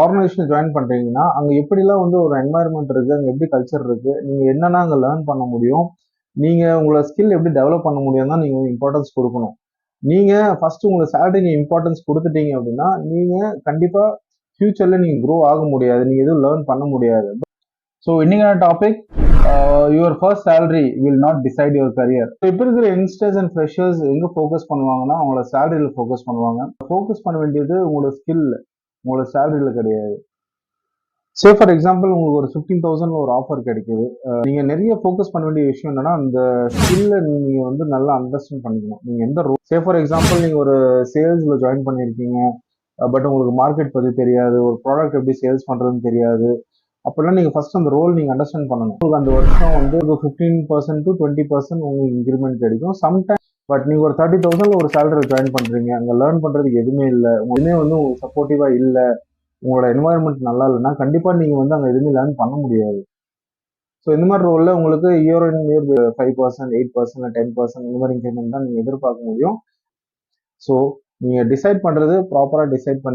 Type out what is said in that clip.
Organisation join பண்றீங்கன்னா அங்க எப்படிலாம் வந்து ஒரு என்வாயர்மெண்ட் இருக்கு, அங்க எப்படி கல்ச்சர் இருக்கு, நீங்க என்னென்ன அங்க லேர்ன் பண்ண முடியும், நீங்க உங்களோட ஸ்கில் எப்படி டெவலப் பண்ண முடியும் தான் நீங்க இம்பார்ட்டன்ஸ் கொடுக்கணும். நீங்க ஃபர்ஸ்ட் உங்க சேலரி இம்பார்ட்டன்ஸ் கொடுத்துட்டீங்க அப்படின்னா நீங்க கண்டிப்பா ஃபியூச்சர்ல நீங்க க்ரோ ஆக முடியாது, நீங்க எதுவும் லேர்ன் பண்ண முடியாது. ஸோ இன்னைக்கான topic your first salary will not decide your career. இப்போ இருக்கிற யங்ஸ்டர்ஸ் அண்ட் ஃப்ரெஷர்ஸ் எங்க ஃபோக்கஸ் பண்ணுவாங்கன்னா அவங்களோட சேலரியில ஃபோக்கஸ் பண்ணுவாங்க. ஃபோக்கஸ் பண்ண வேண்டியது உங்களோட ஸ்கில், உங்களோட சேலரியில கிடையாது. சே ஃபார் எக்ஸாம்பிள் உங்களுக்கு ஒரு 15,000 ஒரு ஆஃபர் கிடைக்குது. நீங்க நிறைய ஃபோக்கஸ் பண்ண வேண்டிய விஷயம் என்னன்னா அந்த ஸ்கில்ல நீங்க வந்து நல்லா அண்டர்ஸ்டாண்ட் பண்ணிக்கணும். நீங்க எந்த ரோல், சே ஃபார் எக்ஸாம்பிள் நீங்க ஒரு சேல்ஸ்ல ஜாயின் பண்ணியிருக்கீங்க, பட் உங்களுக்கு மார்க்கெட் பத்தி தெரியாது, ஒரு ப்ராடக்ட் எப்படி சேல்ஸ் பண்றதுன்னு தெரியாது. அப்படிலாம் நீங்க ஃபர்ஸ்ட் அந்த ரோல் நீங்க அண்டர்ஸ்டாண்ட் பண்ணணும். உங்களுக்கு அந்த வருஷம் வந்து 15% to 20% உங்களுக்கு இன்க்ரிமெண்ட் கிடைக்கும் சம்டைம். பட் நீங்க ஒரு 30,000 ஒரு சேலரி ஜாயின் பண்றீங்க, அங்க லேர்ன் பண்றதுக்கு எதுவுமே இல்லை, எதுவுமே வந்து உங்களுக்கு சப்போர்ட்டிவா இல்லை, உங்களோட என்வாயர்மெண்ட் நல்லா இல்லைன்னா கண்டிப்பா நீங்க வந்து அங்க எதுவுமே லேர்ன் பண்ண முடியாது. ஸோ இந்த மாதிரி ரோல்ல உங்களுக்கு இயர் அண்ட் இயர் 5%, 8%, 10% இந்த மாதிரி இன்க்ரிமெண்ட் தான் நீங்க எதிர்பார்க்க முடியும். ஸோ நீங்க டிசைட் பண்றது ப்ராப்பரா டிசைட் பண்ணுங்க.